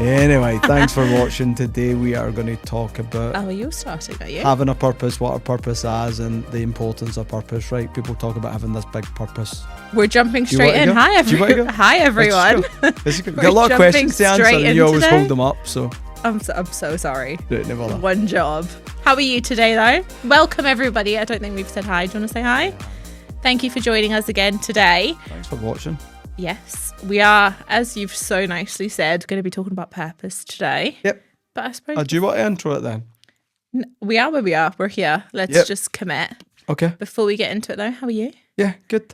Anyway, thanks for watching. Today we are going to talk about you're starting, are you? having a purpose, what our purpose is, and the importance of purpose, right? People talk about having this big purpose. We're jumping straight in. Hi, everyone. We've got a lot of questions to answer, and you always hold them up, so... I'm so sorry. Never mind. One job. How are you today, though? Welcome, everybody. I don't think we've said hi. Do you want to say hi? Thank you for joining us again today. Thanks for watching. Yes, we are, as you've so nicely said, going to be talking about purpose today. Yep. But I suppose... do you want to intro it then? We are where we are. We're here. Let's just commit. Okay. Before we get into it, though, how are you? Yeah, good.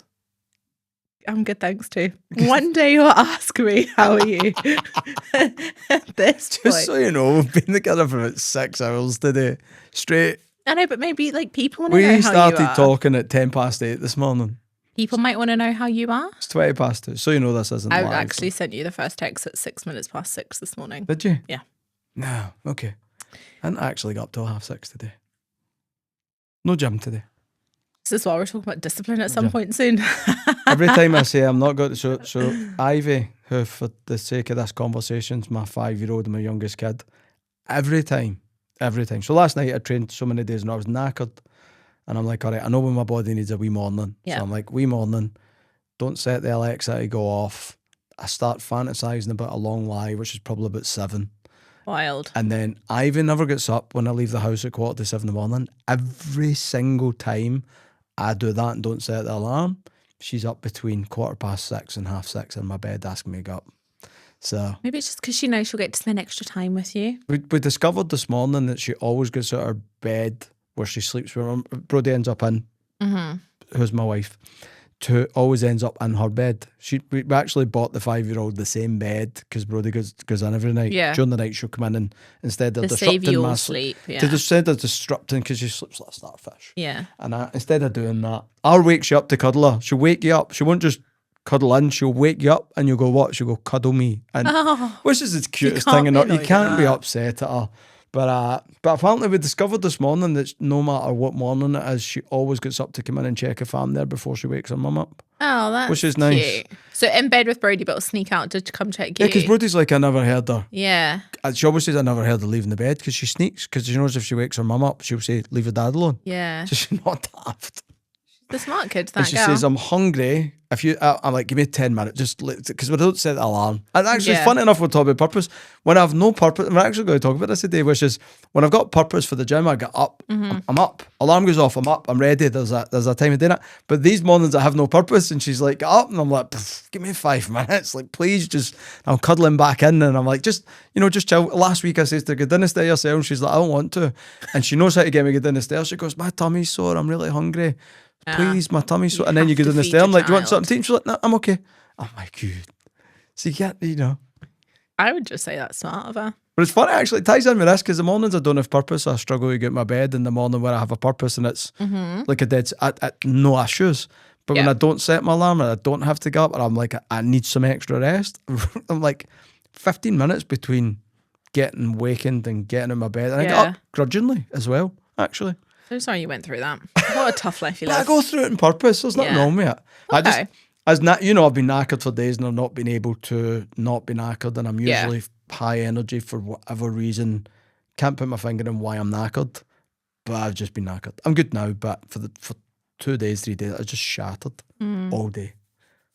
I'm good, thanks too. One day you'll ask me, how are you? At this point. Just so you know, we've been together for about 6 hours today, straight. I know, but maybe like people want to know how you are. We started talking at 8:10 this morning. People might want to know how you are. It's 2:20, so you know this isn't live. I actually sent you the first text at 6:06 this morning. Did you? Yeah. No, okay. I didn't actually get up till 6:30 today. No gym today. This is why we're talking about discipline at some point soon. Every time I say I'm not going to... So Ivy, who for the sake of this conversation is my 5-year-old and my youngest kid, every time. So last night I trained so many days and I was knackered. And I'm like, all right, I know when my body needs a wee morning. Yeah. So I'm like, wee morning, don't set the Alexa to go off. I start fantasising about a long lie, which is probably about 7. Wild. And then Ivy never gets up when I leave the house at 6:45 in the morning. Every single time I do that and don't set the alarm, she's up between 6:15 and 6:30 in my bed asking me to get up. So maybe it's just because she knows she'll get to spend extra time with you. We discovered this morning that she always gets out of her bed where she sleeps. Brody ends up in, who's my wife, always ends up in her bed. We actually bought the 5-year-old the same bed because Brody goes in every night. Yeah. During the night she'll come in and instead of to save disrupting you my all sleep. Yeah. instead of disrupting because she sleeps like a starfish. Yeah. And instead of doing that, I'll wake you up to cuddle her. She'll wake you up. She won't just cuddle in. She'll wake you up and you'll go, what? She'll go, cuddle me. And which is the cutest thing. And you can't be upset at her. But apparently we discovered this morning that no matter what morning it is, she always gets up to come in and check if I'm there before she wakes her mum up. Oh, that's which is nice. Cute. So in bed with Brody, but will sneak out to come check you. Yeah, because Brody's like, I never heard her. Yeah. She always says, I never heard her leaving the bed because she sneaks. Because she knows if she wakes her mum up, she'll say, leave your dad alone. Yeah. So she's not daft. The smart kid, that and she girl. says, I'm hungry. I'm like, give me 10 minutes, just because we don't set the alarm. And actually, it's funny enough, we're talking about purpose. When I have no purpose, we're actually going to talk about this today, which is when I've got purpose for the gym, I get up, I'm up. Alarm goes off, I'm up, I'm ready. There's a time of doing it. But these mornings I have no purpose, and she's like, get up, and I'm like, give me 5 minutes. Like, please, just, I'm cuddling back in, and I'm like, just chill. Last week I says to her, go down the stairs yourself, and she's like, I don't want to. And she knows how to get me to go down the stairs. She goes, my tummy's sore, I'm really hungry. Please, my tummy's sore. And then you go down the stairs. I'm like, do you want something to eat? She's like, no, I'm okay. I'm like, good. So you can't, I would just say that's smart of her. But it's funny, actually, it ties in with this because the mornings I don't have purpose, I struggle to get my bed. In the morning where I have a purpose and it's like a dead, no issues. But when I don't set my alarm and I don't have to get up and I'm like, I need some extra rest, I'm like 15 minutes between getting wakened and getting in my bed. And I get up grudgingly as well, actually. So sorry you went through that. What a tough life you live. I go through it on purpose. There's nothing wrong with it. Okay. I've been knackered for days and I've not been able to not be knackered, and I'm usually high energy for whatever reason. Can't put my finger on why I'm knackered, but I've just been knackered. I'm good now, but for 2 days, 3 days, I just shattered all day.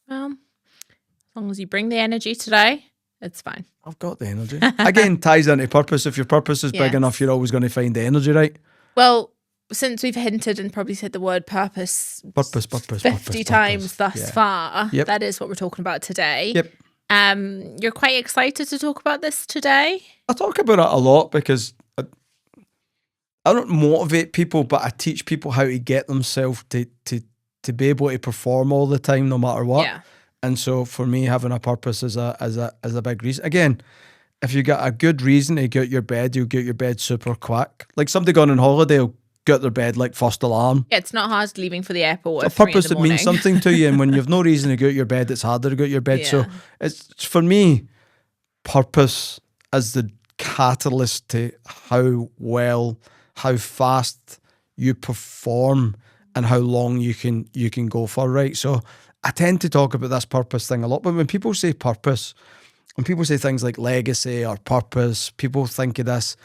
Well, as long as you bring the energy today, it's fine. I've got the energy. Again, ties into purpose. If your purpose is big enough, you're always going to find the energy, right? Well, since we've hinted and probably said the word purpose 50 times thus far, that is what we're talking about today. Yep. You're quite excited to talk about this today? I talk about it a lot because I don't motivate people, but I teach people how to get themselves to be able to perform all the time, no matter what. Yeah. And so for me, having a purpose is a big reason. Again, if you got a good reason to get out your bed, you'll get your bed super quick. Like somebody going on holiday will get their bed like first alarm. Yeah, it's not hard leaving for the airport. It's a purpose that means something to you, and when you've no reason to go out your bed, it's harder to go out your bed. So it's, for me, purpose is the catalyst to how fast you perform and how long you can go for, right? So I tend to talk about this purpose thing a lot, but when people say purpose, when people say things like legacy or purpose, people think of this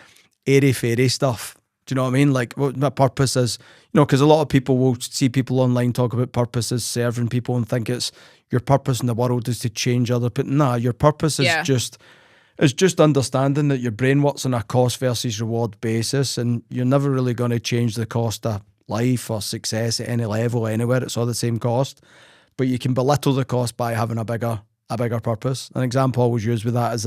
airy-fairy stuff. Do you know what I mean? Like, what my purpose is, because a lot of people will see people online talk about purpose as serving people and think it's your purpose in the world is to change other people. Nah, your purpose is just understanding that your brain works on a cost versus reward basis, and you're never really going to change the cost of life or success at any level anywhere. It's all the same cost, but you can belittle the cost by having a bigger purpose. An example I always use with that is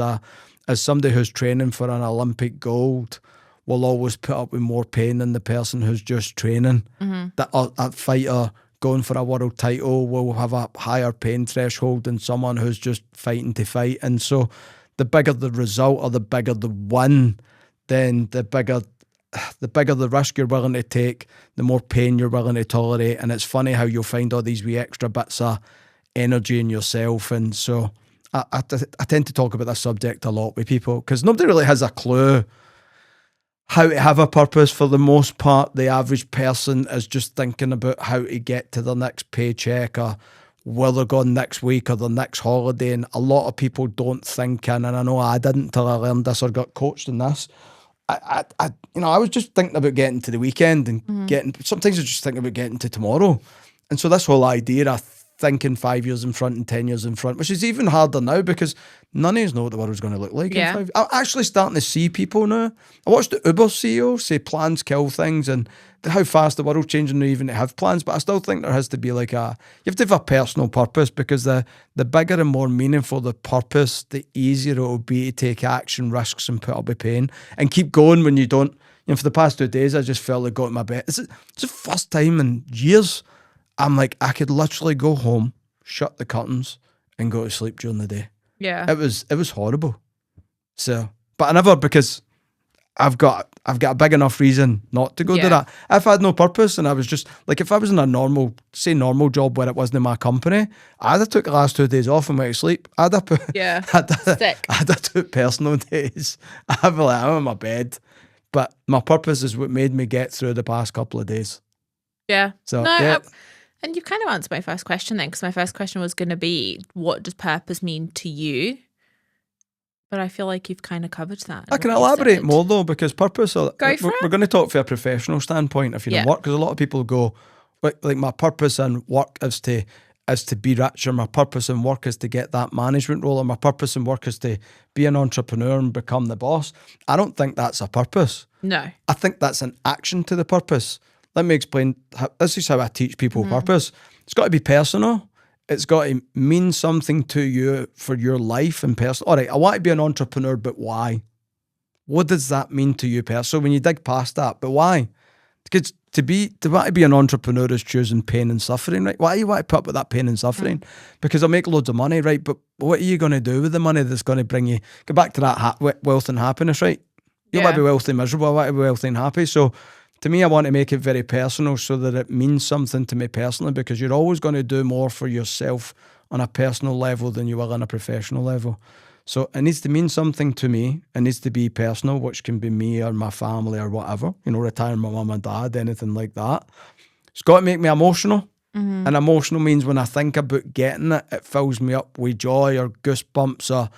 as somebody who's training for an Olympic gold will always put up with more pain than the person who's just training. That a fighter going for a world title will have a higher pain threshold than someone who's just fighting to fight. And so the bigger the result or the bigger the win, then the bigger the risk you're willing to take, the more pain you're willing to tolerate. And it's funny how you'll find all these wee extra bits of energy in yourself. And so I tend to talk about this subject a lot with people because nobody really has a clue how to have a purpose. For the most part, the average person is just thinking about how to get to their next paycheck or where they're going next week or their next holiday. And a lot of people don't think in, and I know I didn't until I learned this or got coached in this. I was just thinking about getting to the weekend and sometimes I just think about getting to tomorrow. And so this whole idea of thinking 5 years in front and 10 years in front, which is even harder now because none of us know what the world's going to look like in 5 years. I'm actually starting to see people now. I watched the Uber CEO say plans kill things and how fast the world's changing even to have plans, but I still think there has to be you have to have a personal purpose because the bigger and more meaningful the purpose, the easier it will be to take action, risks and put up with pain and keep going when you don't. For the past 2 days, I just felt like going to my bed. It's the first time in years I'm like, I could literally go home, shut the curtains, and go to sleep during the day. Yeah. It was horrible. So, but I never, because I've got a big enough reason not to go do that. If I had no purpose and I was just, if I was in a normal job where it wasn't in my company, I'd have took the last 2 days off and went to sleep. I'd have took personal days. I'd be like, I'm in my bed. But my purpose is what made me get through the past couple of days. Yeah. So, and you kind of answered my first question then, because my first question was going to be, what does purpose mean to you? But I feel like you've kind of covered that. I can elaborate more though, because purpose, we're going to talk from a professional standpoint if you don't work, because a lot of people go, like my purpose in work is to be rich, or my purpose in work is to get that management role, or my purpose in work is to be an entrepreneur and become the boss. I don't think that's a purpose. No. I think that's an action to the purpose. Let me explain. This is how I teach people purpose. It's got to be personal. It's got to mean something to you for your life and personal. All right, I want to be an entrepreneur, but why? What does that mean to you personally? So when you dig past that, but why? Because to want to be an entrepreneur is choosing pain and suffering, right? Why do you want to put up with that pain and suffering? Because I'll make loads of money, right? But what are you going to do with the money that's going to bring you? Go back to that wealth and happiness, right? You want to be wealthy and miserable. I want to be wealthy and happy. So to me, I want to make it very personal so that it means something to me personally, because you're always going to do more for yourself on a personal level than you will on a professional level. So it needs to mean something to me. It needs to be personal, which can be me or my family or whatever, retiring my mum and dad, anything like that. It's got to make me emotional. And emotional means when I think about getting it, it fills me up with joy or goosebumps or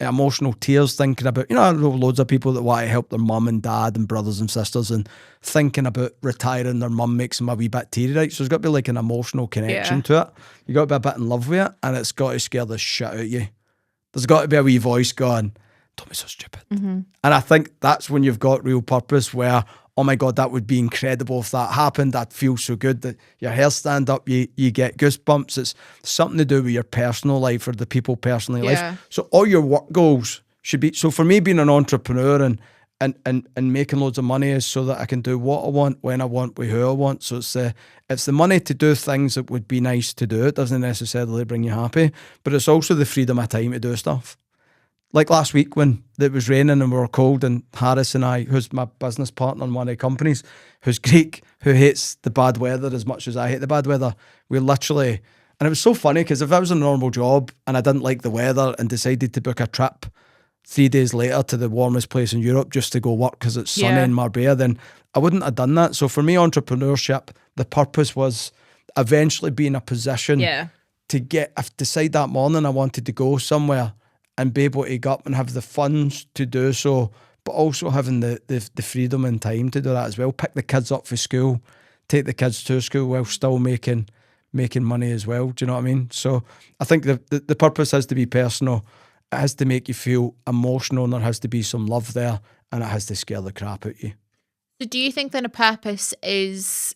emotional tears thinking about, I know loads of people that want to help their mum and dad and brothers and sisters, and thinking about retiring their mum makes them a wee bit teary, right? So there's got to be an emotional connection to it. You got to be a bit in love with it, and it's got to scare the shit out of you. There's got to be a wee voice going, don't be so stupid. And I think that's when you've got real purpose, where, oh my God, that would be incredible if that happened. That feels so good that your hair stand up, you get goosebumps. It's something to do with your personal life or the people personally life. So all your work goals should be, so for me, being an entrepreneur and making loads of money is so that I can do what I want, when I want, with who I want. So it's the money to do things that would be nice to do. It doesn't necessarily bring you happy, but it's also the freedom of time to do stuff. Like last week when it was raining and we were cold, and Harris and I, who's my business partner in one of the companies, who's Greek, who hates the bad weather as much as I hate the bad weather, we literally, and it was so funny because if I was a normal job and I didn't like the weather and decided to book a trip 3 days later to the warmest place in Europe just to go work because it's sunny in Marbella, then I wouldn't have done that. So for me, entrepreneurship, the purpose was eventually be in a position to decide that morning I wanted to go somewhere, and be able to go up and have the funds to do so, but also having the freedom and time to do that as well. Pick the kids up for school, take the kids to school while still making money as well. Do you know what I mean? So I think the purpose has to be personal. It has to make you feel emotional, and there has to be some love there, and it has to scare the crap out of you. So do you think then a purpose is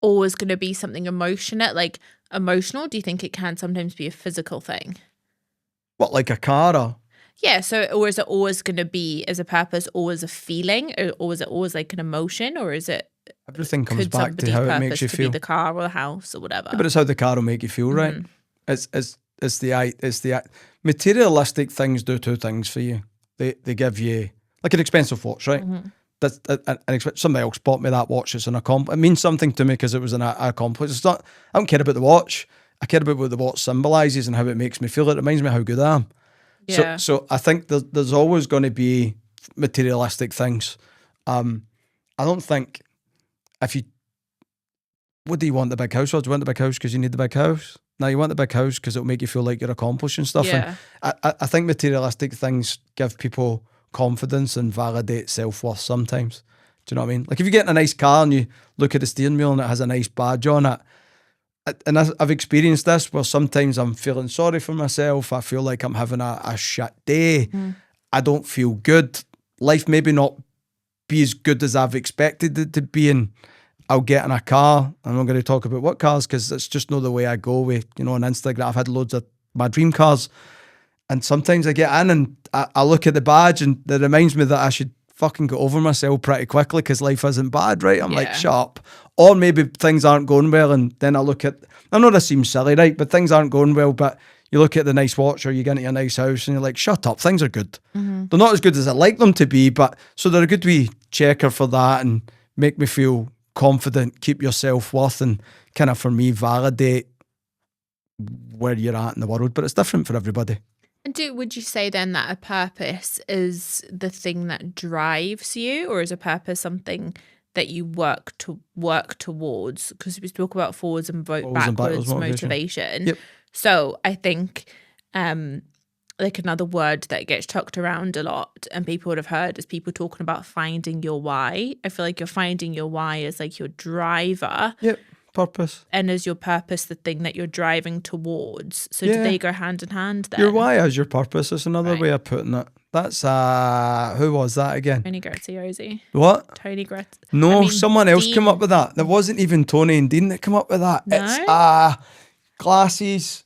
always going to be something emotional? Do you think it can sometimes be a physical thing? What, like a car? Or? Yeah, or is it always going to be, as a purpose, always a feeling? Or is it always like an emotion? Or is it... Everything comes back to how it makes you feel. Be the car or the house or whatever. Yeah, but it's how the car will make you feel, right? It's the materialistic things do two things for you. They give you, like an expensive watch, right? Somebody else bought me that watch. It's it means something to me because it was an accomplishment. It's not. I don't care about the watch. I care about what the watch symbolises and how it makes me feel. It reminds me how good I am. Yeah. So I think there's always going to be materialistic things. I don't think what do you want, the big house? Or do you want the big house because you need the big house? No, you want the big house because it'll make you feel like you're accomplishing stuff. Yeah. And I think materialistic things give people confidence and validate self-worth sometimes. Do you know what I mean? Like if you get in a nice car and you look at the steering wheel and it has a nice badge on it, and I've experienced this where sometimes I'm feeling sorry for myself. I feel like I'm having a shit day. I don't feel good. Life maybe not be as good as I've expected it to be, and I'll get in a car. I'm not going to talk about what cars because it's just not the way I go with, on Instagram. I've had loads of my dream cars, and sometimes I get in and I look at the badge and it reminds me that I should fucking get over myself pretty quickly because life isn't bad, right? I'm like, shut up. Or maybe things aren't going well, and then I know this seems silly, right? But things aren't going well, but you look at the nice watch or you get into a nice house and you're like, shut up, things are good. They're not as good as I like them to be, but so they're a good wee checker for that and make me feel confident, keep your self-worth, and kind of, for me, validate where you're at in the world. But it's different for everybody. And would you say then that a purpose is the thing that drives you, or is a purpose something that you work towards? Because we spoke about forwards and backwards motivation. Yep. So I think like another word that gets chucked around a lot and people would have heard is people talking about finding your why. I feel like you're finding your why as like your driver. Yep. Purpose. And is your purpose the thing that you're driving towards? So do they go hand in hand then? Your why is your purpose is another way of putting it. That's who was that again? Tony Graziosi. What? Tony Graziosi. No, someone else came up with that. There wasn't even Tony and Dean that came up with that. No? It's glasses,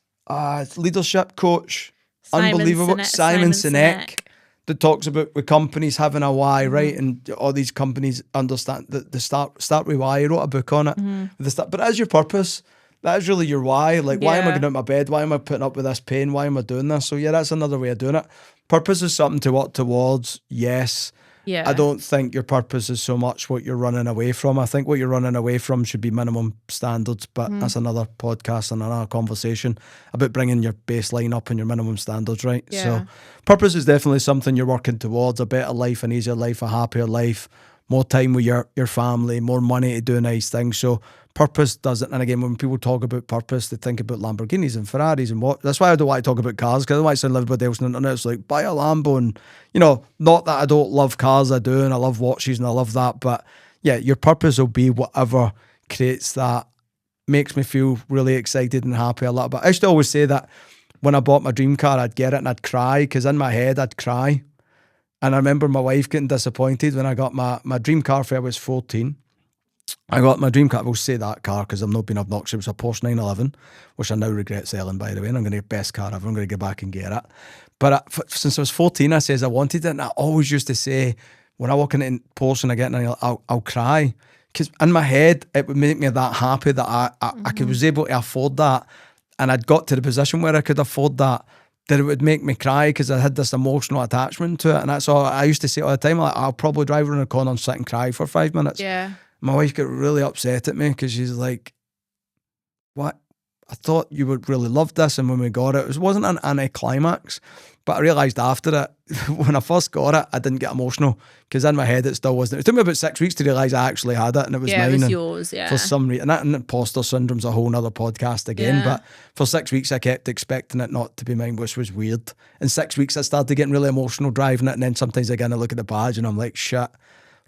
leadership coach, unbelievable. Simon Sinek. That talks about with companies having a why, right? And all these companies understand that the start with why. He wrote a book on it. But as your purpose, that is really your why. Like, why am I getting out of my bed? Why am I putting up with this pain? Why am I doing this? So yeah, that's another way of doing it. Purpose is something to work towards. Yes. Yeah. I don't think your purpose is so much what you're running away from. I think what you're running away from should be minimum standards, but that's another podcast and another conversation about bringing your baseline up and your minimum standards, right? Yeah. So purpose is definitely something you're working towards: a better life, an easier life, a happier life, more time with your family, more money to do nice things. So purpose doesn't, and again, when people talk about purpose, they think about Lamborghinis and Ferraris and what. That's why I don't want to talk about cars, because I don't want to sound everybody else on the internet. It's like, buy a Lambo, and not that I don't love cars, I do, and I love watches and I love that, but yeah, your purpose will be whatever creates that, makes me feel really excited and happy a lot. But I used to always say that when I bought my dream car, I'd get it and I'd cry, because in my head I'd cry. And I remember my wife getting disappointed when I got my dream car when I was 14. I got my dream car. I will say that car because I'm not being obnoxious. It was a Porsche 911, which I now regret selling, by the way. And I'm going to get best car ever. I'm going to go back and get it. But since I was 14, I says I wanted it. And I always used to say, when I walk into Porsche and I get in, I'll cry. Because in my head, it would make me that happy that I was able to afford that. And I'd got to the position where I could afford that it would make me cry because I had this emotional attachment to it. And that's all I used to say all the time. Like, I'll probably drive around the corner and sit and cry for 5 minutes. Yeah. My wife got really upset at me because she's like, what? I thought you would really love this, and when we got it wasn't an anticlimax, but I realised after it, when I first got it, I didn't get emotional, because in my head it still wasn't. It took me about 6 weeks to realise I actually had it, and it was mine. It was yours, yeah. For some reason, and imposter syndrome's a whole nother podcast again, but for 6 weeks I kept expecting it not to be mine, which was weird. In 6 weeks I started getting really emotional driving it, and then sometimes again I look at the badge and I'm like, shit,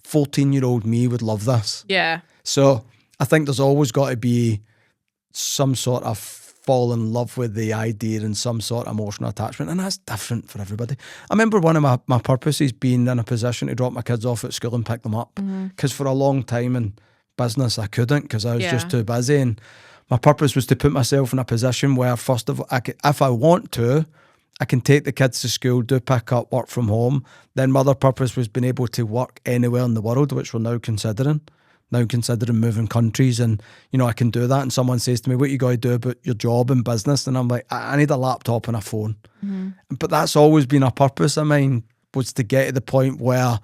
14-year-old me would love this. Yeah. So I think there's always got to be some sort of fall in love with the idea and some sort of emotional attachment, and that's different for everybody. I remember one of my purposes being in a position to drop my kids off at school and pick them up, because for a long time in business I couldn't, because I was just too busy, and my purpose was to put myself in a position where, first of all, if I want to, I can take the kids to school, do pick up, work from home. Then my other purpose was being able to work anywhere in the world, which we're now considering moving countries, and I can do that. And someone says to me, what you got to do about your job and business? And I'm like, I need a laptop and a phone. But that's always been a purpose of mine, was to get to the point where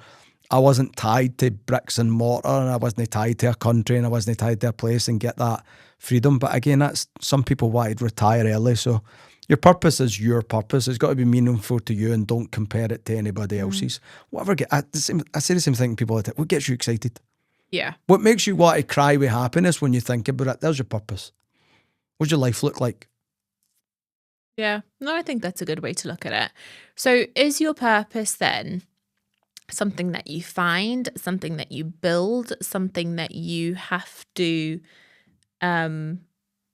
I wasn't tied to bricks and mortar, and I wasn't tied to a country, and I wasn't tied to a place, and get that freedom. But again, that's, some people wanted to retire early, so your purpose is your purpose. It's got to be meaningful to you, and don't compare it to anybody else's. Whatever. I say the same thing to people all the time. What gets you excited? Yeah. What makes you want to cry with happiness when you think about it? There's your purpose. What does your life look like? Yeah. No, I think that's a good way to look at it. So is your purpose then something that you find, something that you build, something that you have to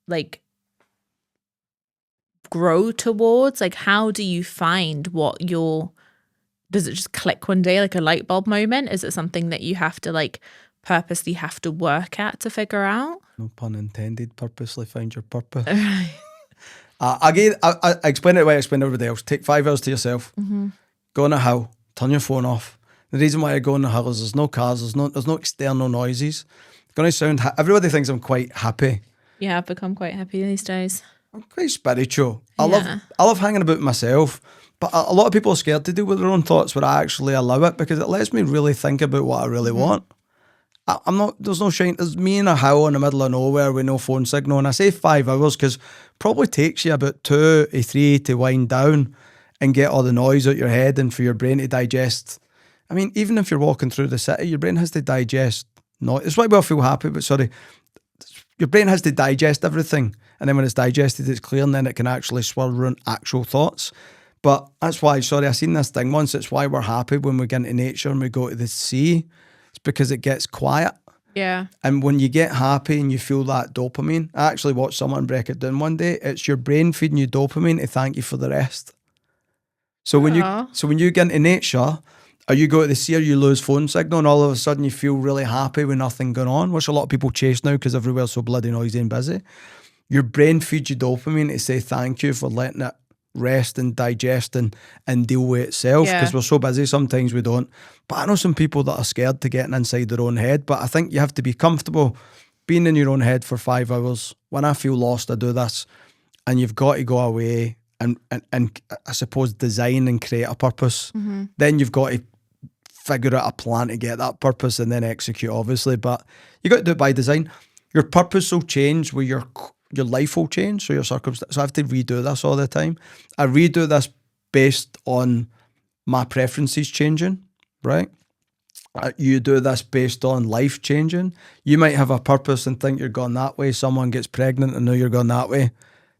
like grow towards? Like, how do you find what does it just click one day, like a light bulb moment? Is it something that you have to like purposely have to work at to figure out? No pun intended. Purposely find your purpose. Again, I explain it the way I explain to everybody else. Take 5 hours to yourself. Go on a hill. Turn your phone off. The reason why I go on the hill is there's no cars. There's no external noises. It's going to sound. Everybody thinks I'm quite happy. Yeah, I've become quite happy these days. I'm quite spiritual. I love hanging about myself. But a lot of people are scared to deal with their own thoughts, but I actually allow it, because it lets me really think about what I really want. There's no shine. There's me in a hill in the middle of nowhere with no phone signal. And I say 5 hours because probably takes you about 2 or 3 to wind down and get all the noise out your head and for your brain to digest. I mean, even if you're walking through the city, your brain has to digest noise. It's why we all feel happy, but your brain has to digest everything. And then when it's digested, it's clear, and then it can actually swirl around actual thoughts. But that's why, I seen this thing once, it's why we're happy when we get into nature and we go to the sea. It's because it gets quiet. Yeah. And when you get happy and you feel that dopamine, I actually watched someone break it down one day. It's your brain feeding you dopamine to thank you for the rest. So when you get into nature, or you go to the sea, or you lose phone signal, and all of a sudden you feel really happy with nothing going on, which a lot of people chase now because everywhere's so bloody noisy and busy. Your brain feeds you dopamine to say thank you for letting it rest and digest and deal with itself, because we're so busy sometimes we don't. But I know some people that are scared to getting inside their own head, but I think you have to be comfortable being in your own head for 5 hours. When I feel lost, I do this, and you've got to go away and I suppose design and create a purpose. Then you've got to figure out a plan to get that purpose and then execute, obviously, but you got to do it by design. Your purpose will change with your life will change, so your circumstances. So I have to redo this all the time. I redo this based on my preferences changing, right? You do this based on life changing. You might have a purpose and think you're going that way. Someone gets pregnant and now you're going that way.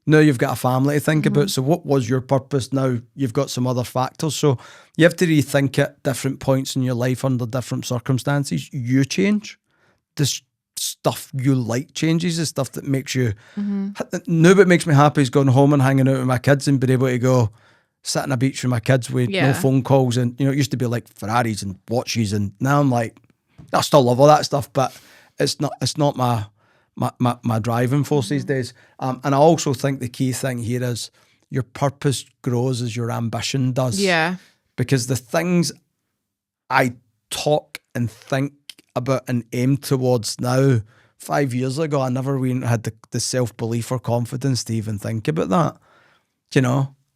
Now you've got a family to think about. So what was your purpose? Now you've got some other factors. So you have to rethink at different points in your life under different circumstances. You change. This stuff you like changes. The stuff that makes you... Now what makes me happy is going home and hanging out with my kids and being able to go sit on a beach with my kids with no phone calls. And, it used to be like Ferraris and watches. And now I'm like, I still love all that stuff, but it's not my driving force these days. And I also think the key thing here is your purpose grows as your ambition does. Yeah. Because the things I talk and think about and aim towards now, 5 years ago, I never really had the self-belief or confidence to even think about that.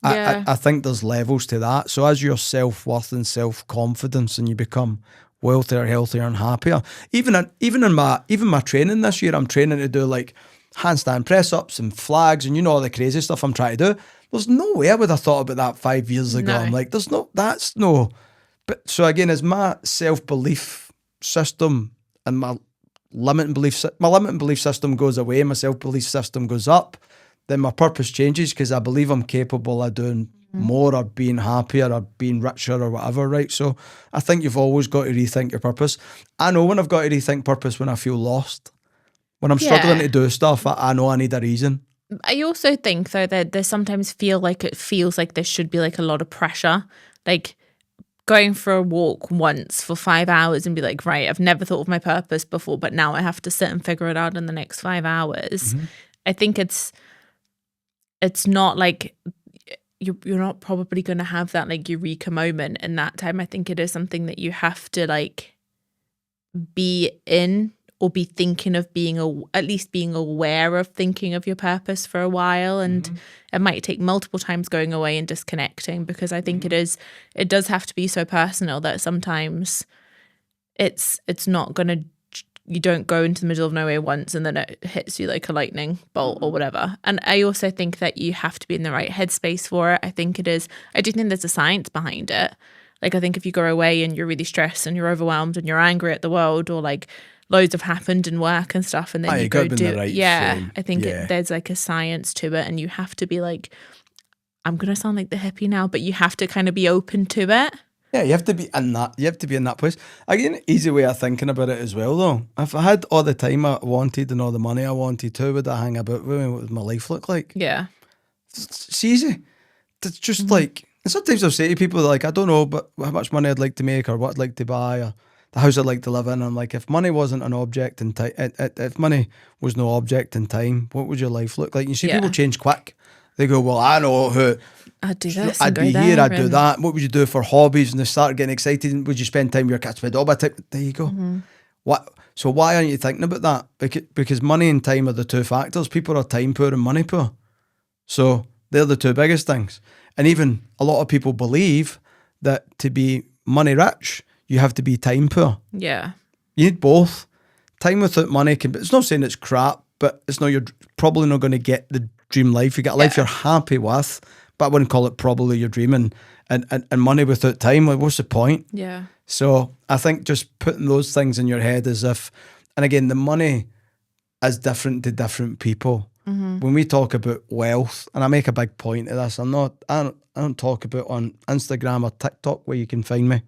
I think there's levels to that. So as your self-worth and self-confidence and you become wealthier, healthier and happier, even my training this year, I'm training to do like handstand press-ups and flags and all the crazy stuff I'm trying to do. There's no way I would have thought about that 5 years ago. No. I'm like, that's no. But so again, as my self-belief system and my limiting belief system goes away, my self-belief system goes up, then my purpose changes because I believe I'm capable of doing more or being happier or being richer or whatever, right? So I think you've always got to rethink your purpose. I know when I've got to rethink purpose when I feel lost. When I'm struggling to do stuff, I know I need a reason. I also think, though, that there sometimes feels like there should be like a lot of pressure. Like going for a walk once for 5 hours and be like, right, I've never thought of my purpose before, but now I have to sit and figure it out in the next 5 hours. I think it's not like you're not probably going to have that like eureka moment in that time. I think it is something that you have to like be in or be thinking of at least being aware of thinking of your purpose for a while. And it might take multiple times going away and disconnecting, because I think it does have to be so personal that sometimes it's not going to, you don't go into the middle of nowhere once and then it hits you like a lightning bolt or whatever. And I also think that you have to be in the right headspace for it. I do think there's a science behind it. Like, I think if you go away and you're really stressed and you're overwhelmed and you're angry at the world, or like loads have happened in work and stuff, and then you go do I think there's like a science to it, and you have to be like, I'm gonna sound like the hippie now, but you have to kind of be open to it. Yeah, you have to be in that. You have to be in that place. Again, easy way of thinking about it as well, though. If I had all the time I wanted and all the money I wanted, how would I hang about with me? What would my life look like? Yeah, it's easy. It's just like, and sometimes I'll say to people like, I don't know, but how much money I'd like to make, or what I'd like to buy, or the house I'd like to live in. I'm like, if money wasn't an object in time, if money was no object in time, what would your life look like? You see, people change quick. They go, well, I know who. I'd do this. I'd be here. I'd do that. What would you do for hobbies? And they start getting excited. Would you spend time with your kids? There you go. What? So why aren't you thinking about that? Because money and time are the two factors. People are time poor and money poor. So they're the two biggest things. And even a lot of people believe that to be money rich, you have to be time poor. Yeah. You need both. Time without money can be, it's not saying it's crap, but it's not, you're probably not going to get the dream life. You get a life you're happy with, but I wouldn't call it probably your dream. And money without time, like, what's the point? Yeah. So I think just putting those things in your head as if, and again, the money is different to different people. When we talk about wealth, and I make a big point of this, I don't talk about on Instagram or TikTok where you can find me,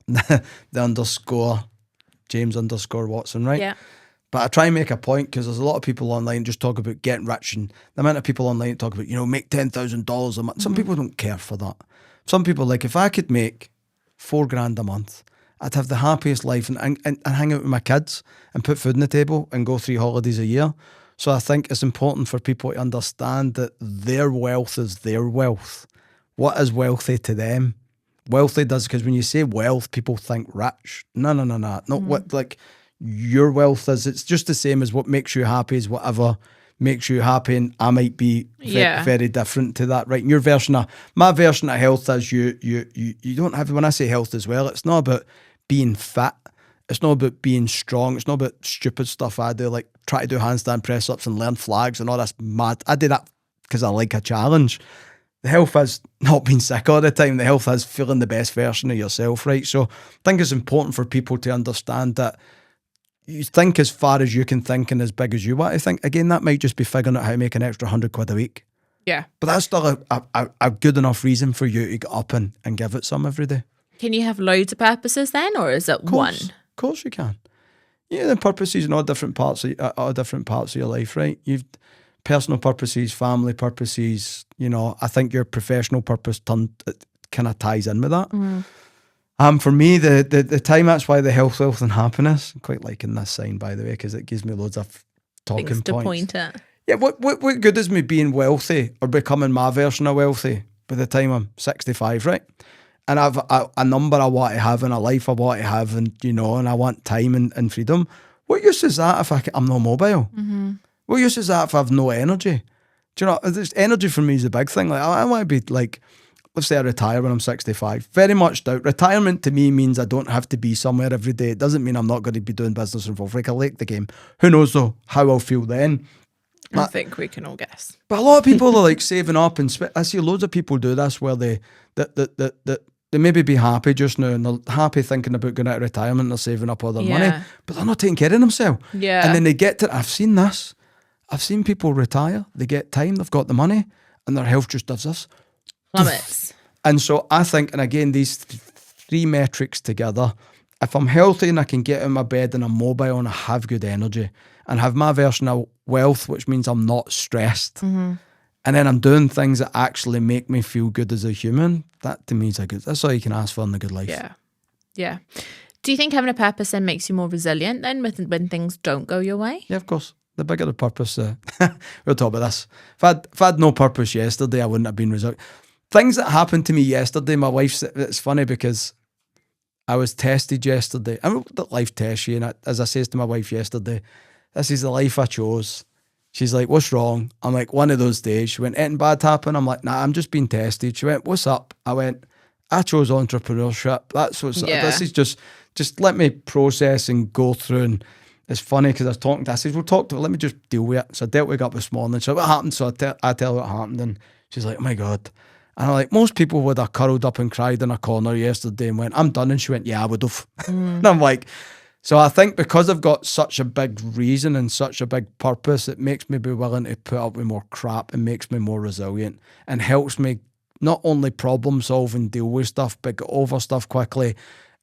the _ James _ Watson, right? Yeah. But I try and make a point, because there's a lot of people online just talk about getting rich, and the amount of people online talk about, make $10,000 a month. Some people don't care for that. Some people, like, if I could make $4,000 a month, I'd have the happiest life and hang out with my kids and put food on the table and go 3 holidays a year. So I think it's important for people to understand that their wealth is their wealth. What is wealthy to them? Wealthy does, because when you say wealth, people think rich. No. Not what, like, your wealth is. It's just the same as what makes you happy is whatever makes you happy. And I might be very different to that, right? And my version of health is you don't have, when I say health as well, it's not about being fit. It's not about being strong. It's not about stupid stuff I do, like try to do handstand press-ups and learn flags and all this mad. I do that because I like a challenge. The health is not being sick all the time. The health is feeling the best version of yourself, right? So I think it's important for people to understand that you think as far as you can think and as big as you want to think. Again, that might just be figuring out how to make an extra £100 a week. Yeah. But that's still a good enough reason for you to get up and give it some every day. Can you have loads of purposes then, or is it one? Of course you can. Yeah, the purposes in all different parts of your life, right? You've personal purposes, family purposes. I think your professional purpose kind of ties in with that. For me, the time, that's why the health, wealth, and happiness. I'm quite liking this sign, by the way, because it gives me loads of talking things to points. Point at. Yeah, what good is me being wealthy or becoming my version of wealthy by the time I'm 65, right? And I've a number I want to have and a life I want to have, and and I want time and freedom. What use is that if I'm not mobile? What use is that if I have no energy? Do you know? Energy for me is a big thing. Like, I want to be like, let's say I retire when I'm 65. Very much doubt. Retirement to me means I don't have to be somewhere every day. It doesn't mean I'm not going to be doing business involved. Like, I like the game. Who knows though how I'll feel then? I think we can all guess. But a lot of people are like saving up, and I see loads of people do this where they maybe be happy just now, and they're happy thinking about going out of retirement, and they're saving up all their money, but they're not taking care of themselves. Yeah. And then they get to, I've seen this. I've seen people retire, they get time, they've got the money, and their health just does this. Plummets. And so I think, and again, these three metrics together, if I'm healthy and I can get out of my bed and I'm mobile and I have good energy and have my version of wealth, which means I'm not stressed, and then I'm doing things that actually make me feel good as a human, that to me is that's all you can ask for in a good life. Yeah. Yeah. Do you think having a purpose then makes you more resilient then when things don't go your way? Yeah, of course. The bigger the purpose, we'll talk about this. If I had no purpose yesterday, I wouldn't have been resilient. Things that happened to me yesterday, my wife, it's funny because I was tested yesterday. I know that life tests you, and as I says to my wife yesterday, this is the life I chose. She's like, what's wrong? I'm like, one of those days. She went, anything bad happen? I'm like, nah, I'm just being tested. She went, what's up? I went, I chose entrepreneurship. That's what's up. This is just let me process and go through. And it's funny because I was talking to her. I said, let me just deal with it. So I dealt with it up this morning. So what happened? So I tell her what happened. And she's like, oh my God. And I'm like, most people would have curled up and cried in a corner yesterday and went, I'm done. And she went, yeah, I would have. And I'm like, so I think because I've got such a big reason and such a big purpose, it makes me be willing to put up with more crap and makes me more resilient and helps me not only problem solve and deal with stuff, but get over stuff quickly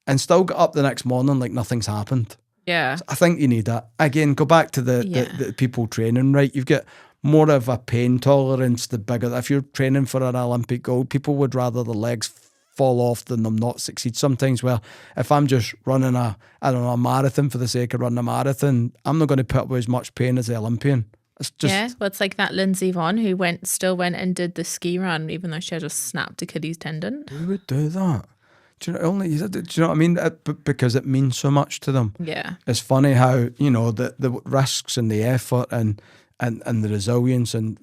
and still get up the next morning like nothing's happened. Yeah. So I think you need that. Again, go back to the people training, right? You've got more of a pain tolerance the bigger. If you're training for an Olympic gold, people would rather the legs fall off than them not succeed. Sometimes where if I'm just running a marathon for the sake of running a marathon, I'm not going to put up with as much pain as the Olympian. It's just well, it's like that Lindsay Vonn who still went and did the ski run even though she had a snapped Achilles tendon. Who would do that? Do you know what I mean? Because it means so much to them. Yeah. It's funny how, the risks and the effort and the resilience and,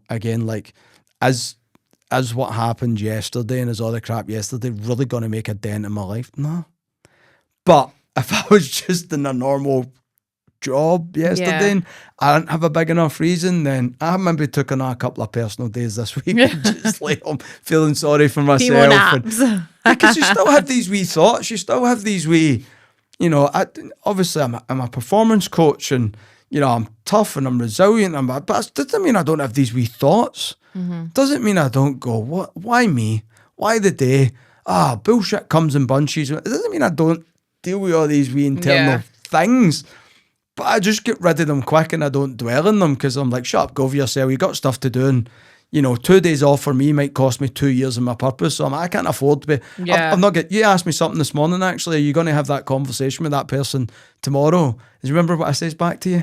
again, like as what happened yesterday and as all the crap yesterday really going to make a dent in my life? No. But if I was just in a normal job yesterday and I didn't have a big enough reason, then I maybe took on a couple of personal days this week and just lay home feeling sorry for myself. Because you still have these wee thoughts. You still have these wee, obviously I'm a performance coach and, I'm tough and I'm resilient, but it doesn't mean I don't have these wee thoughts. Doesn't mean I don't go, what? Why me? Why the day? Bullshit comes in bunches. It doesn't mean I don't deal with all these wee internal things, but I just get rid of them quick and I don't dwell in them because I'm like, shut up, go over yourself. You got stuff to do, and 2 days off for me might cost me 2 years of my purpose. So I can't afford to be. I'm not get. You asked me something this morning. Actually, are you going to have that conversation with that person tomorrow? Do you remember what I says back to you?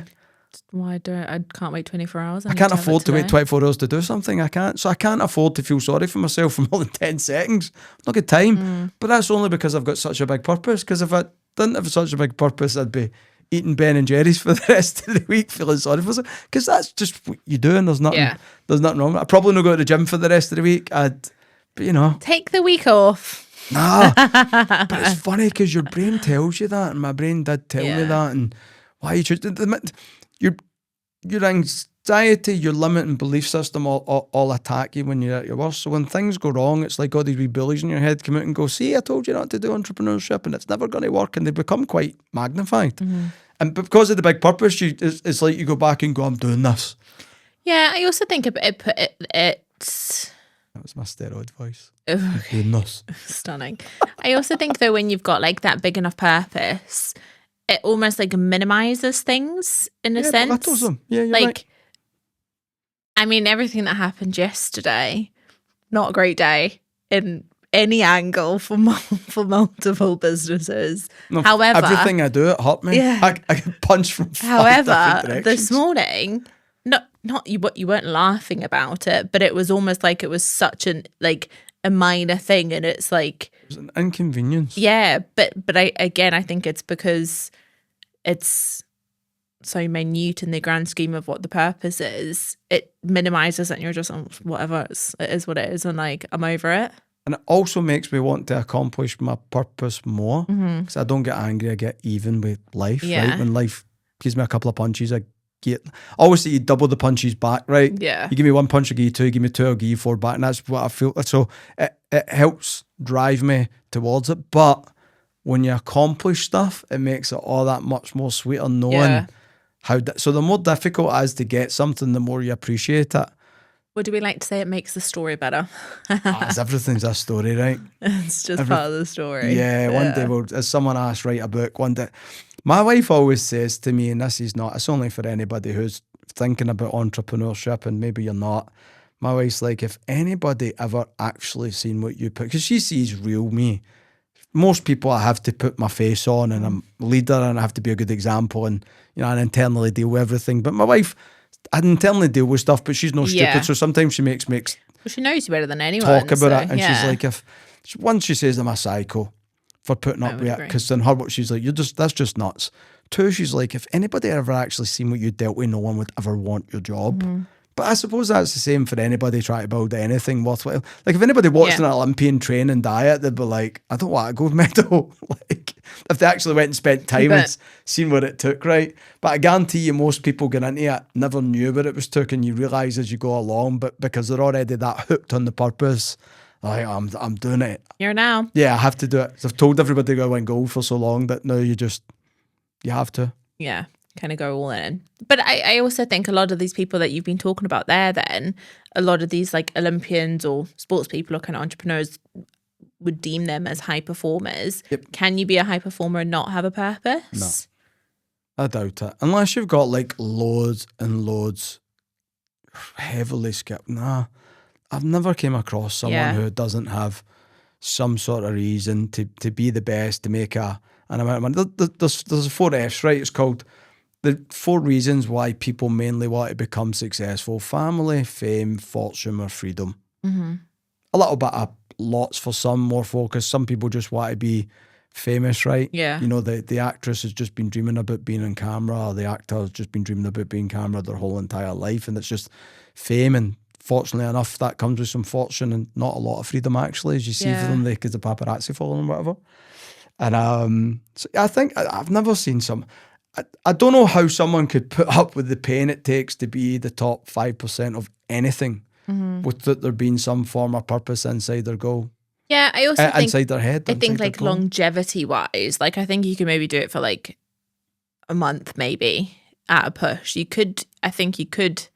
Why I can't wait 24 hours. I can't afford to wait 24 hours to do something. I can't. So I can't afford to feel sorry for myself for more than 10 seconds. Not good time. But that's only because I've got such a big purpose. Because if I didn't have such a big purpose, I'd be eating Ben and Jerry's for the rest of the week, feeling sorry for myself. Because that's just what you do, and there's nothing wrong. I'd probably not go to the gym for the rest of the week. But take the week off. Nah. But it's funny because your brain tells you that, and my brain did tell me that. And why you choose your anxiety, your limiting belief system all attack you when you're at your worst. So when things go wrong, it's like all these wee bullies in your head come out and go, see, I told you not to do entrepreneurship and it's never going to work, and they become quite magnified. And because of the big purpose, it's like you go back and go, I'm doing this. Yeah, I also think it's... That was my steroid voice. Okay. Doing this. Stunning. I also think though when you've got like that big enough purpose, it almost like minimizes things in a sense. Belittles them. Yeah, you're like, right. I mean, everything that happened yesterday, not a great day in any angle for multiple businesses. No, however, everything I do, it hurt me. Yeah. I get punched from 5 different directions. This morning, not you weren't laughing about it, but it was almost like it was such a minor thing, and it's like it was an inconvenience. Yeah, but I think it's because it's so minute in the grand scheme of what the purpose is. It minimizes it, and you're just whatever. It is what it is, and like I'm over it. And it also makes me want to accomplish my purpose more because I don't get angry. I get even with life. Right? When life gives me a couple of punches, I Always say you double the punches back, right? Yeah. You give me one punch, I give you two. You give me two, I'll give you four back. And that's what I feel. So it helps drive me towards it. But when you accomplish stuff, it makes it all that much more sweeter knowing so the more difficult it is to get something, the more you appreciate it. What do we like to say? It makes the story better. Everything's a story, right? It's just part of the story. Yeah, one day, as someone asked, write a book one day. My wife always says to me, and it's only for anybody who's thinking about entrepreneurship, and maybe you're not. My wife's like, if anybody ever actually seen what you put, because she sees real me. Most people I have to put my face on, and I'm a leader, and I have to be a good example, and and internally deal with everything. But my wife, I internally deal with stuff, but she's no stupid. So sometimes she makes Well, she knows you better than anyone. talk about it, and she's like, once she says I'm a psycho for putting up with it, because in her, what she's like, that's just nuts. Two, she's like, if anybody ever actually seen what you dealt with, no one would ever want your job. But I suppose that's the same for anybody trying to build anything worthwhile. Like, if anybody watched an Olympian train and diet, they'd be like, I don't want a gold medal. Like, if they actually went and spent time and seen what it took, right? But I guarantee you, most people going into it never knew what it was took, and you realise as you go along, but because they're already that hooked on the purpose, like, I'm doing it. You're now. Yeah, I have to do it. So I've told everybody to win gold for so long that now you have to. Yeah. Kind of go all in. But I also think a lot of these people that you've been talking about there, then a lot of these like Olympians or sports people or kind of entrepreneurs would deem them as high performers. Yep. Can you be a high performer and not have a purpose? No, I doubt it. Unless you've got like loads and loads heavily skilled. Nah, I've never came across someone who doesn't have some sort of reason to be the best, to make an amount of money. There's 4 F's, right? It's called the 4 reasons why people mainly want to become successful: family, fame, fortune, or freedom. A little bit of lots for some, more focus. Some people just want to be famous, right? Yeah. The actress has just been dreaming about being on camera, or the actor has just been dreaming about being camera their whole entire life, and it's just fame. And fortunately enough, that comes with some fortune and not a lot of freedom, actually, as you see for them, because the paparazzi follow them, whatever. And so I think I've never seen some. I don't know how someone could put up with the pain it takes to be the top 5% of anything without there being some form of purpose inside their goal. Yeah, I also think inside their head. I think like longevity wise, like I think you can maybe do it for like a month, maybe at a push. I think you could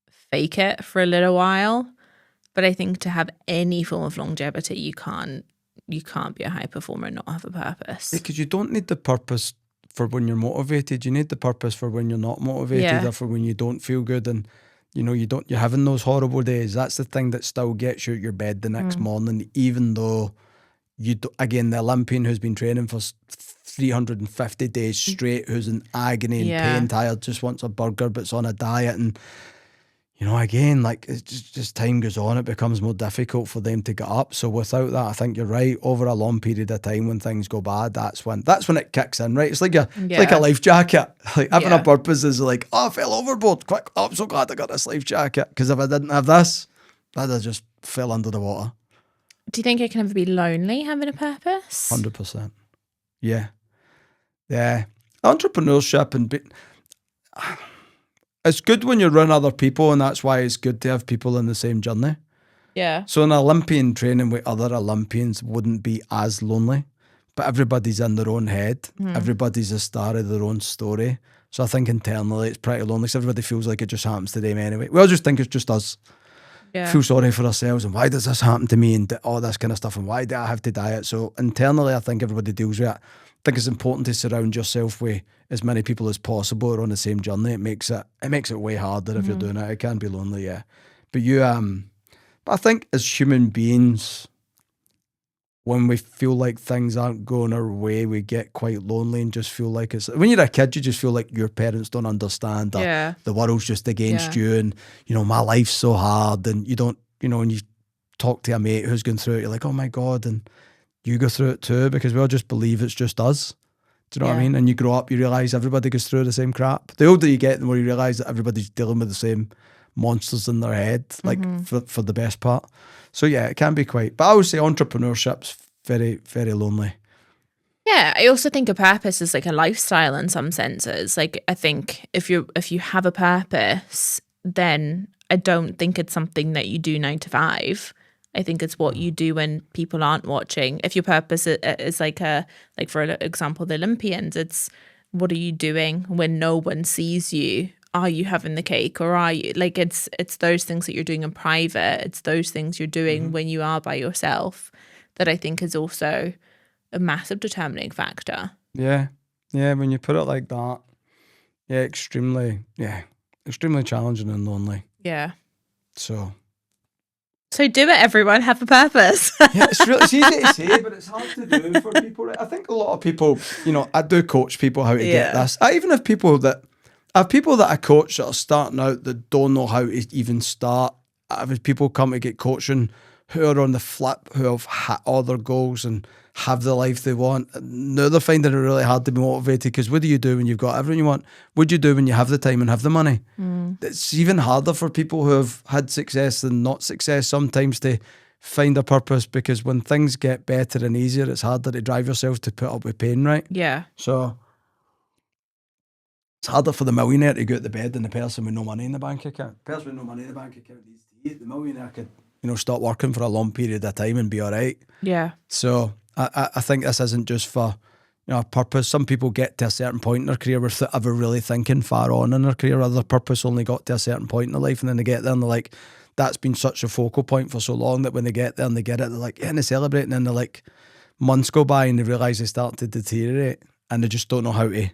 fake it for a little while, but I think to have any form of longevity, you can't be a high performer and not have a purpose. Because you don't need the purpose for when you're motivated. You need the purpose for when you're not motivated, or for when you don't feel good, and you're having those horrible days. That's the thing that still gets you out your bed the next morning, even though again, the Olympian who's been training for 350 days straight, who's in agony and pain, tired, just wants a burger but's on a diet, and again, like, it's just time goes on, it becomes more difficult for them to get up. So without that, I think you're right. Over a long period of time, when things go bad, that's when it kicks in, right? It's like like a life jacket. Like, having a purpose is like, I fell overboard. Quick! Oh, I'm so glad I got this life jacket, because if I didn't have this, I'd have just fell under the water. Do you think it can ever be lonely having a purpose? 100%. Yeah. Entrepreneurship and it's good when you're around other people, and that's why it's good to have people in the same journey. Yeah. So an Olympian training with other Olympians wouldn't be as lonely, but everybody's in their own head. Everybody's a star of their own story. So I think internally it's pretty lonely, because everybody feels like it just happens to them anyway. We all just think it's just us. Yeah. Feel sorry for ourselves, and why does this happen to me, and all this kind of stuff, and why do I have to diet? So internally, I think everybody deals with it. I think it's important to surround yourself with as many people as possible who are on the same journey. It makes it way harder if you're doing it. It can be lonely, yeah. But but I think as human beings, when we feel like things aren't going our way, we get quite lonely and just feel like when you're a kid, you just feel like your parents don't understand, or the world's just against you, and my life's so hard, and you don't, when you talk to a mate who's going through it, you're like, oh my God, and you go through it too, because we all just believe it's just us. Do you know what I mean? And you grow up, you realise everybody goes through the same crap. The older you get, the more you realise that everybody's dealing with the same monsters in their head, like for the best part. So yeah, it can be quite. But I would say entrepreneurship's very, very lonely. Yeah, I also think a purpose is like a lifestyle in some senses. Like I think if you have a purpose, then I don't think it's something that you do 9 to 5. I think it's what you do when people aren't watching. If your purpose is like for example the Olympians, it's what are you doing when no one sees you? Are you having the cake, or are you like it's those things that you're doing in private. It's those things you're doing when you are by yourself that I think is also a massive determining factor. Yeah. Yeah, when you put it like that, extremely challenging and lonely. Yeah. So do it, everyone. Have a purpose. it's easy to say, but it's hard to do for people. Right? I think a lot of people, I do coach people how to get this. I even have people that I coach that are starting out that don't know how to even start. I've had people come to get coaching who are on the flip, who have hit all their goals and have the life they want. Now they're finding it really hard to be motivated because what do you do when you've got everything you want? What do you do when you have the time and have the money? It's even harder for people who have had success than not success sometimes to find a purpose, because when things get better and easier, it's harder to drive yourself to put up with pain, right? Yeah. So it's harder for the millionaire to go out to bed than the person with no money in the bank account. The person with no money in the bank account needs to eat. The millionaire could, stop working for a long period of time and be all right. Yeah. So I think this isn't just for a purpose. Some people get to a certain point in their career without ever really thinking far on in their career. Other purpose only got to a certain point in their life, and then they get there and they're like, that's been such a focal point for so long that when they get there and they get it, they're like, and they celebrate, and then they're like, months go by and they realise they start to deteriorate and they just don't know how to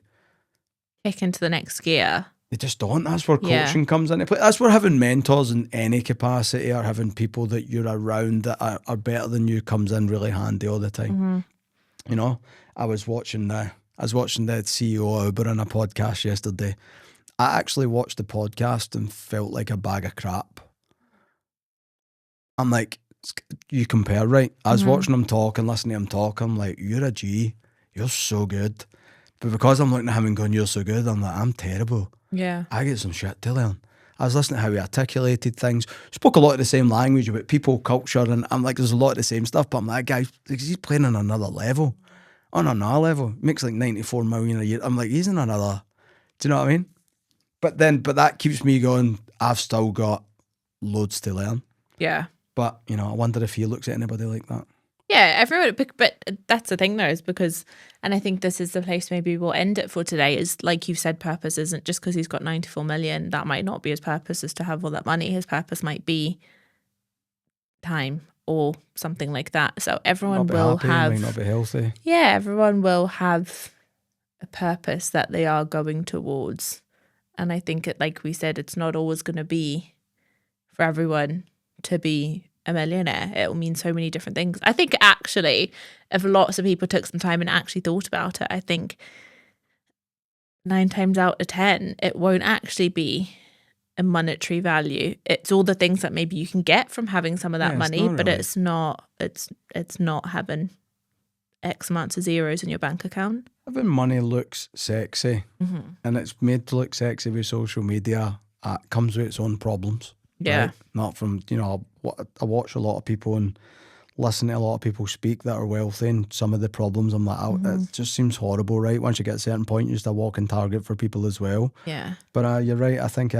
kick into the next gear. They just don't. That's where coaching comes into play. That's where having mentors in any capacity or having people that you're around that are better than you comes in really handy all the time. I was watching the CEO of Uber on a podcast yesterday. I actually watched the podcast and felt like a bag of crap. I'm like, you compare, right? I was watching him talk and listening to him talk. I'm like, you're a G. You're so good. But because I'm looking at him and going, you're so good, I'm like, I'm terrible. Yeah. I get some shit to learn. I was listening to how he articulated things, spoke a lot of the same language about people, culture, and I'm like, there's a lot of the same stuff, but I'm like, guy, he's playing on another level. On another level. Makes like 94 million a year. I'm like, he's in another, do you know what I mean? But that keeps me going, I've still got loads to learn. Yeah. But, I wonder if he looks at anybody like that. Yeah, everyone, but that's the thing though, is because, and I think this is the place maybe we'll end it for today, is like you said, purpose isn't just because he's got 94 million, that might not be his purpose is to have all that money. His purpose might be time or something like that. So everyone will have, might not be healthy. Yeah, everyone will have a purpose that they are going towards. And I think like we said, it's not always going to be for everyone to be a millionaire. It will mean so many different things. I think actually, if lots of people took some time and actually thought about it, I think 9 times out of 10, it won't actually be a monetary value. It's all the things that maybe you can get from having some of that money, but really. It's not having X amounts of zeros in your bank account. Having money looks sexy, and it's made to look sexy with social media. It comes with its own problems. Yeah. Right? Not from, I watch a lot of people and listen to a lot of people speak that are wealthy, and some of the problems I'm like, it just seems horrible, right? Once you get a certain point, you're just a walking target for people as well. Yeah. But you're right. I think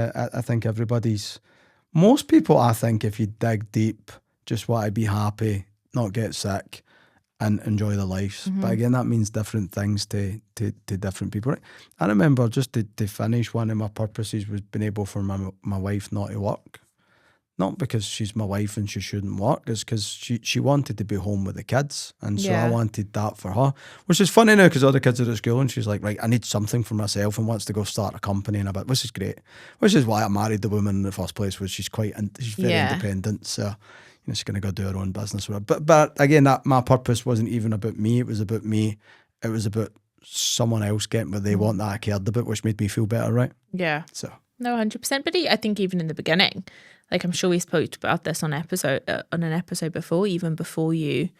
most people, I think if you dig deep, just want to be happy, not get sick, and enjoy their lives. But again, that means different things to different people. Right? I remember, just to finish, one of my purposes was being able for my wife not to work. Not because she's my wife and she shouldn't work, it's because she wanted to be home with the kids. And so I wanted that for her. Which is funny now because all the kids are at school and she's like, right, I need something for myself, and wants to go start a company and a bit, which is great. Which is why I married the woman in the first place, which she's very independent. So she's going to go do her own business. But again, that my purpose wasn't even about me. It was about me. It was about someone else getting what they want that I cared about, which made me feel better, right? Yeah. So no, 100%. But I think even in the beginning, like I'm sure we spoke about this on an episode before, even before you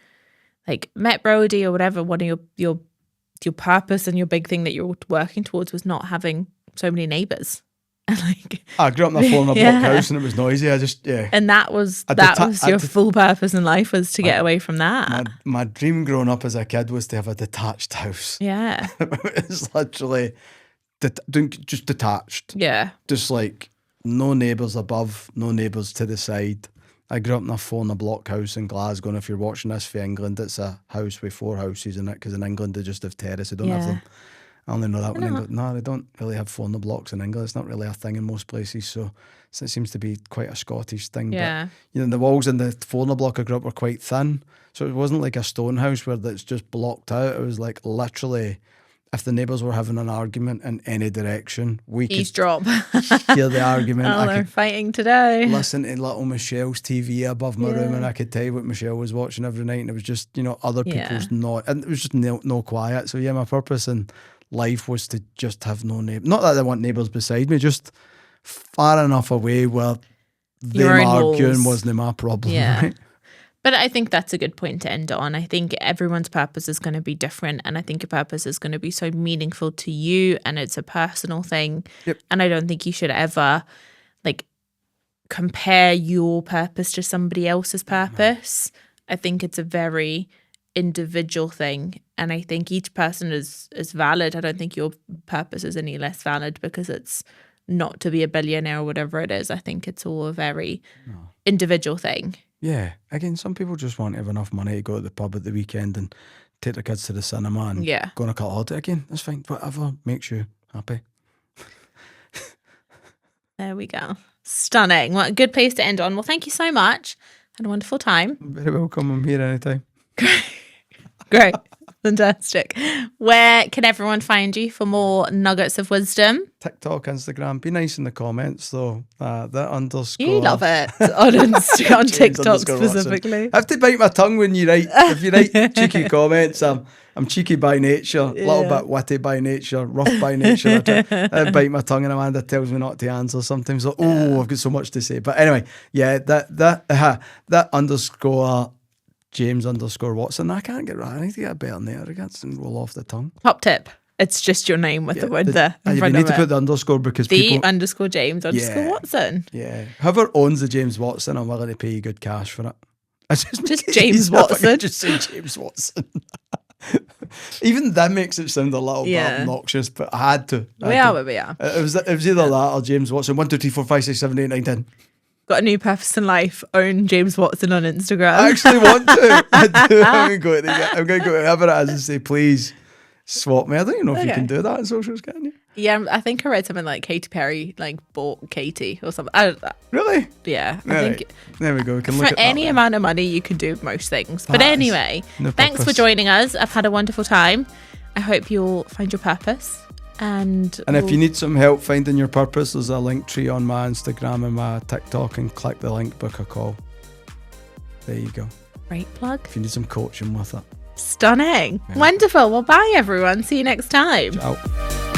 like met Brody or whatever. One of your purpose and your big thing that you're working towards was not having so many neighbours Like, I grew up in a 4 block house and it was noisy. I just, And that was your full purpose in life, was to get away from that. My dream growing up as a kid was to have a detached house. Yeah. It's literally just detached. Yeah. Just like no neighbours above, no neighbours to the side. I grew up in a 4 block house in Glasgow, and if you're watching this for England, it's a house with 4 houses in it, because in England they just have terrace, they don't have them. I only know that one in England. No, they don't really have 4 blocks in England. It's not really a thing in most places, so it seems to be quite a Scottish thing. Yeah. But, the walls in the 4 block I grew up were quite thin, so it wasn't like a stone house where it's just blocked out. It was like literally, if the neighbours were having an argument in any direction, we could eavesdrop, hear the argument. They're fighting today. Listen to little Michelle's TV above my room, and I could tell you what Michelle was watching every night, and it was just, other people's and it was just no quiet. So my purpose in life was to just have no neighbours. Not that I want neighbours beside me, just far enough away where them arguing wasn't my problem. Yeah. Right? But I think that's a good point to end on. I think everyone's purpose is going to be different, and I think your purpose is going to be so meaningful to you, and it's a personal thing. Yep. And I don't think you should ever compare your purpose to somebody else's purpose. I think it's a very individual thing, and I think each person is valid. I don't think your purpose is any less valid because it's not to be a billionaire or whatever it is. I think it's all a very individual thing. Yeah. Again, some people just want to have enough money to go to the pub at the weekend and take their kids to the cinema and go on a cut holiday. Again, that's fine. Whatever makes you happy. There we go. Stunning. What a good place to end on. Well, thank you so much. Had a wonderful time. Very welcome. I'm here anytime. Great. Fantastic. Where can everyone find you for more nuggets of wisdom? TikTok, Instagram. Be nice in the comments, though. The underscore. You love it on TikTok specifically. I have to bite my tongue when you write. If you write cheeky comments, I'm cheeky by nature, a little bit witty by nature, rough by nature. I bite my tongue, and Amanda tells me not to answer sometimes. Like, I've got so much to say. But anyway, that underscore James underscore Watson. I can't get right. I need to get a better name. I can't roll off the tongue. Top tip. It's just your name with the word there in front you need of to it. put the underscore because the underscore James underscore Watson. Yeah. Whoever owns the James Watson, I'm willing to pay you good cash for it. Just James Watson. Just say James Watson. Even that makes it sound a little bit obnoxious, but I had to. We are. It was either that or James Watson. 1, 2, 3, 4, 5, 6, 7, 8, 9, 10. Got a new purpose in life. Own James Watson on Instagram. I actually want to. I do. I'm going to go to whoever it is and say, please swap me. I don't even know if you can do that in socials, can you? Yeah, I think I read something like Katy Perry bought Katie or something. I don't know. Really? Yeah. I think there we go. We can look for at any amount of money you can do most things. But anyway, thanks for joining us. I've had a wonderful time. I hope you'll find your purpose. And if you need some help finding your purpose, there's a link tree on my Instagram and my TikTok, and click the link, book a call. There you go. Great plug. If you need some coaching with it. Stunning. Yeah. Wonderful. Well, bye everyone. See you next time. Ciao.